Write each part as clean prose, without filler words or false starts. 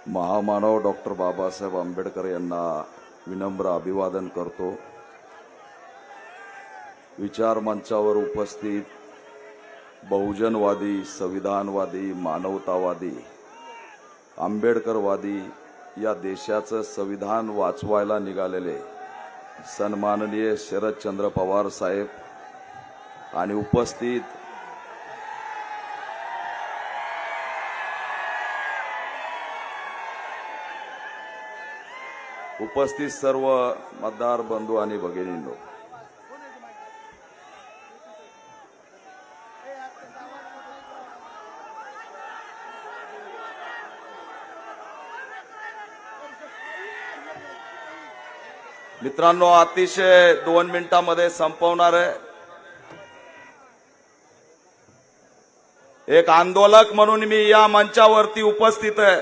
महामानव डॉक्टर बाबासाहेब आंबेडकर यांना विनम्र अभिवादन करतो। विचार मंचावर उपस्थित बहुजनवादी, संविधानवादी, मानवतावादी, आंबेडकरवादी या देशाचं संविधान वाचवायला निघालेले सन्माननीय शरदचंद्र पवार साहेब आणि उपस्थित सर्व मतदार बंधू आणि भगिनींनो, मित्रांनो, अतिशय 2 मिनिटांमध्ये संपवणार आहे। एक आंदोलक म्हणून मी या मंचावरती उपस्थित आहे।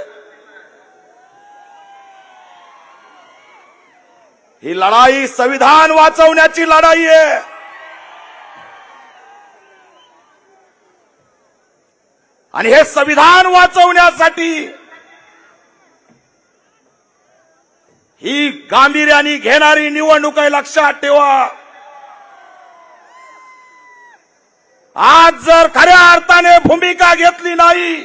ही लढाई संविधान वाचवण्याची लढाई आहे। आणि हे संविधान वाचवण्यासाठी ही गांभीर्याने घेणारी निवडणूक आहे, लक्षात ठेवा। आज जर खऱ्या अर्थाने भूमिका घेतली नाही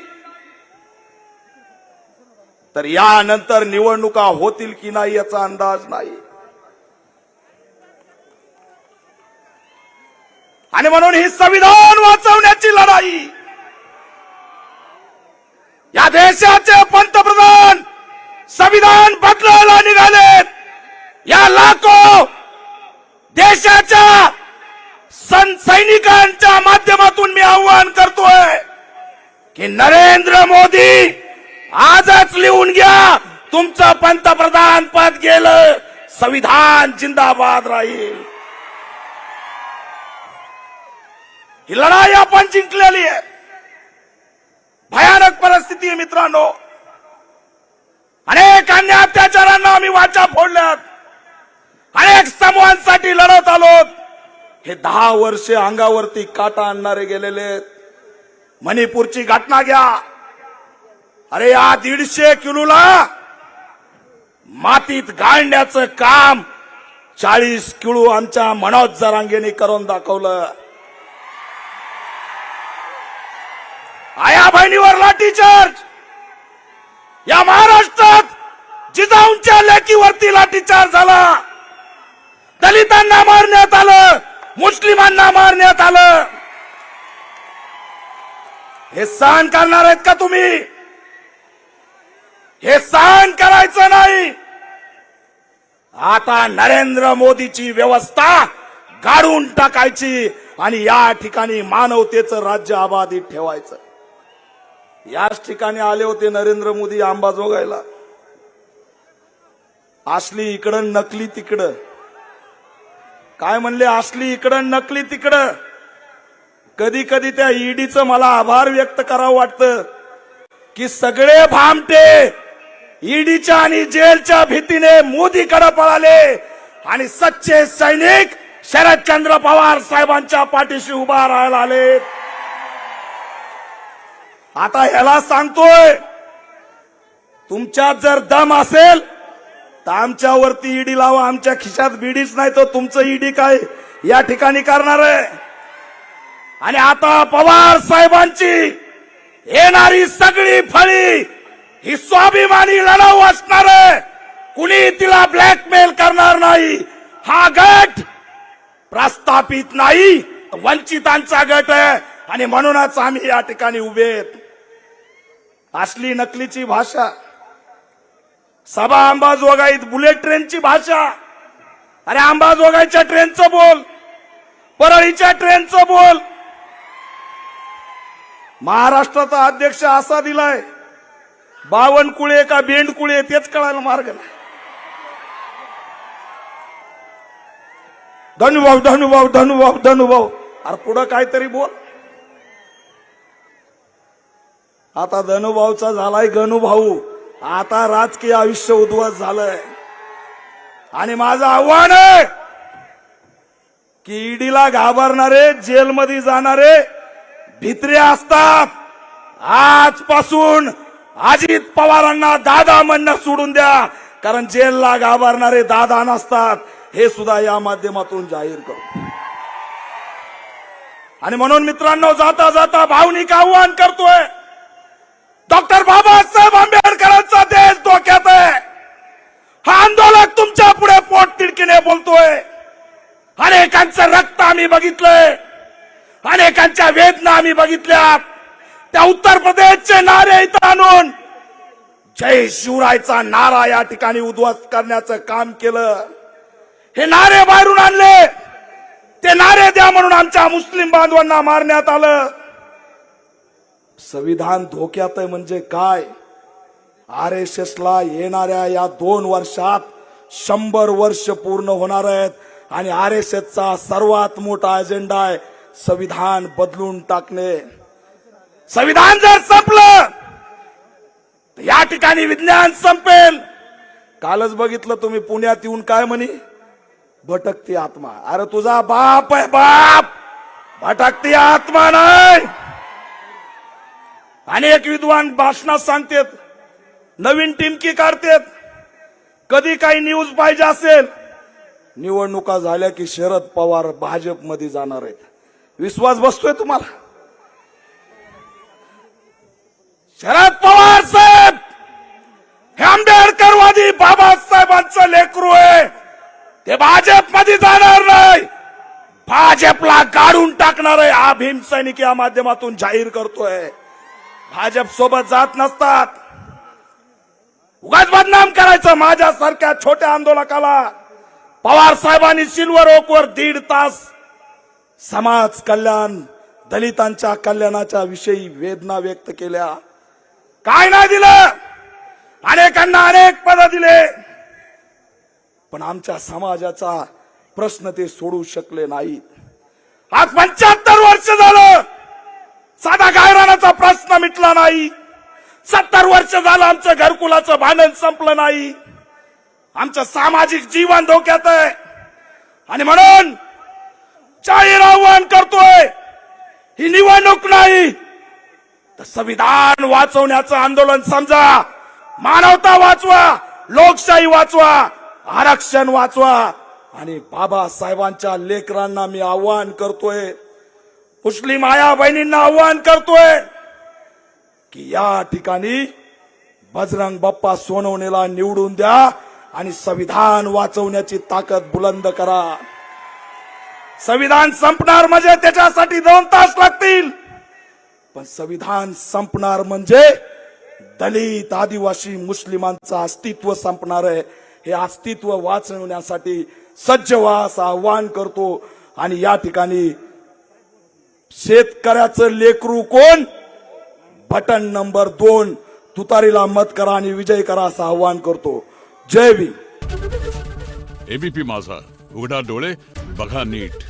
तर यानंतर निवडणुका होतील की नाही याचा अंदाज नाही। आणि म्हणून ही संविधान वाचवण्याची लढाई, या देशाचे पंतप्रधान संविधान बदलायला निघालेत। या लाखो देशाच्या सैनिकांच्या माध्यमातून मी आवाहन करतोय की नरेंद्र मोदी आजच लिहून घ्या, तुमचं पंतप्रधान पद गेलं, संविधान जिंदाबाद राहील। ही लढाई आपण जिंकलेली आहे। भयानक परिस्थिती आहे मित्रांनो। अनेक अन्य अत्याचारांना आम्ही वाचा फोडल्यात, अनेक समूहांसाठी लढत आलो। हे 10 वर्षे अंगावरती काटा आणणारे गेलेले। मणिपूरची घटना घ्या, अरे या 150 किलोला मातीत गाळण्याचं काम 40 किलो आमच्या मनोज जरांगेने करून दाखवलं। आया बहिणीवर लाठीचार्ज, या महाराष्ट्रात जिजाऊंच्या लेकीवरती लाठीचार्ज झाला। दलितांना मारण्यात आलं, मुस्लिमांना मारण्यात आलं। हे सहन करणार आहेत का तुम्ही? हे सहन करायचं नाही। आता नरेंद्र मोदीची व्यवस्था गाडून टाकायची आणि या ठिकाणी मानवतेचं राज्य अबाधित ठेवायचं। याच ठिकाणी आले होते नरेंद्र मोदी अंबाजोगाईला। असली इकडं नकली तिकडं, काय म्हणले, असली इकडं नकली तिकडं। कधी कधी त्या ईडीचं मला आभार व्यक्त करावं वाटतं की सगळे भामटे ईडीच्या आणि जेलच्या भीतीने मोदीकडे पळाले आणि सच्चे सैनिक शरदचंद्र पवार साहेबांच्या पाठीशी उभा राहायला आले। आता ह्याला सांगतोय, तुमच्यात जर दम असेल तर आमच्यावरती ईडी लावा। आमच्या खिशात बीडीच नाही तर तुमचं ईडी काय या ठिकाणी करणार आहे? आणि आता पवार साहेबांची येणारी सगळी फळी ही स्वाभिमानी लढाऊ असणार आहे। कुणी तिला ब्लॅकमेल करणार नाही। हा गट प्रस्थापित नाही, वंचितांचा गट आहे आणि म्हणूनच आम्ही या ठिकाणी उभे आहेत। असली नकलीची भाषा, सभा अंबाजोगाईत बुलेट ट्रेनची भाषा, अरे अंबाजोगाईच्या ट्रेनचं बोल, परळीच्या ट्रेनचं बोल। महाराष्ट्राचा अध्यक्ष असा दिलाय, बावनकुळे का बेंडकुळे तेच कळायला मार्ग नाही। धनुभाऊ धनुभाऊ धनुभाऊ धनुभाऊ, अरे पुढं काहीतरी बोल। आता धनुभाऊचा झालाय गणुभाऊ, आता राजकीय आयुष्य उद्ध्वस्त झालंय। आणि माझं आव्हान आहे की ईडीला घाबरणारे, जेलमध्ये जाणारे भित्रे असतात। आजपासून अजित पवारांना दादा म्हणणं सोडून द्या, कारण जेलला घाबरणारे दादा नसतात, हे सुद्धा या माध्यमातून जाहीर करतो. आणि म्हणून मित्रांनो, जाता जाता भावनिक आव्हान करतोय, डॉक्टर बाबासाहेब आंबेडकरांचा देश धोक्यात आहे. हा आंदोलक तुमच्या पुढे पोट तिडकीने बोलतोय. अनेकांचं रक्त आम्ही बघितलंय, अनेकांच्या वेदना आम्ही बघितल्या. त्या उत्तर प्रदेशचे नारे इथं आणून जय शिवरायचा नारा या ठिकाणी उद्ध्वस्त करण्याचं काम केलं. हे नारे बाहेरून आणले, ते नारे द्या म्हणून आमच्या मुस्लिम बांधवांना मारण्यात आलं. संविधान धोक्यात आहे म्हणजे काय? RSSला येणाऱ्या या 2 वर्षात 100 वर्ष पूर्ण होणार आहेत आणि RSSचा सर्वात मोठा अजेंडा आहे संविधान बदलून टाकणे. संविधान जर संपलं तर या ठिकाणी विज्ञान संपेल. कालच बघितलं तुम्ही, पुण्यात येऊन काय म्हणे, भटकती आत्मा. अरे तुझा बाप आहे बाप, भटकती आत्मा नाही. अनेक विद्वान भाषणात सांगतात, नवीन टिमकी काढतात. कधी काही न्यूज पाहिजे असेल, निवडणुका झाल्या की शरद पवार भाजपमध्ये जाणार आहेत. विश्वास बसतोय तुम्हाला? शरद पवार साहेब हे आंबेडकरवादी बाबासाहेबांचं लेकरू आहे. ते भाजपमध्ये जाणार नाही, भाजपला काढून टाकणार आहे. हा भीमसैनिक या माध्यमातून जाहीर करतोय. भाजप सोबत जात नसतात. उगाच बदनाम करायचं माझ्यासारख्या छोट्या आंदोलकाला. पवार साहेबांनी सिल्वर ओकवर 1.5 तास समाज कल्याण, दलितांच्या कल्याणाच्या विषयी वेदना व्यक्त केल्या. काय नाही दिलं, अनेकांना अनेक पद दिले, पण आमच्या समाजाचा प्रश्न ते सोडू शकले नाहीत. आज 75 वर्ष झालं साधा गायरानाचा प्रश्न मिटला नाही. 70 वर्ष झालं आमचं घरकुलाचं भांडण संपलं नाही. आमचं सामाजिक जीवन धोक्यात आहे. आणि म्हणून जाहीर आव्हान करतोय, ही निवडणूक नाही तर संविधान वाचवण्याचं आंदोलन समजा. मानवता वाचवा, लोकशाही वाचवा, आरक्षण वाचवा. आणि बाबासाहेबांच्या लेकरांना मी आव्हान करतोय, मुस्लिम आया बहिणींना आव्हान करतोय की या ठिकाणी बजरंग बाप्पा सोनवणेला निवडून द्या आणि संविधान वाचवण्याची ताकद बुलंद करा. संविधान संपणार म्हणजे त्याच्यासाठी 2 तास लागतील, पण संविधान संपणार म्हणजे दलित, आदिवासी, मुस्लिमांचं अस्तित्व संपणार आहे. हे अस्तित्व वाचवण्यासाठी सज्ज व्हा असं आव्हान करतो. आणि या ठिकाणी शेतकऱ्याचं लेकरू कोण, बटन नंबर 2 तुतारीला मत करा आणि विजय करा असं आव्हान करतो. जय भीम. ABP माझा, उघडा डोळे बघा नीट.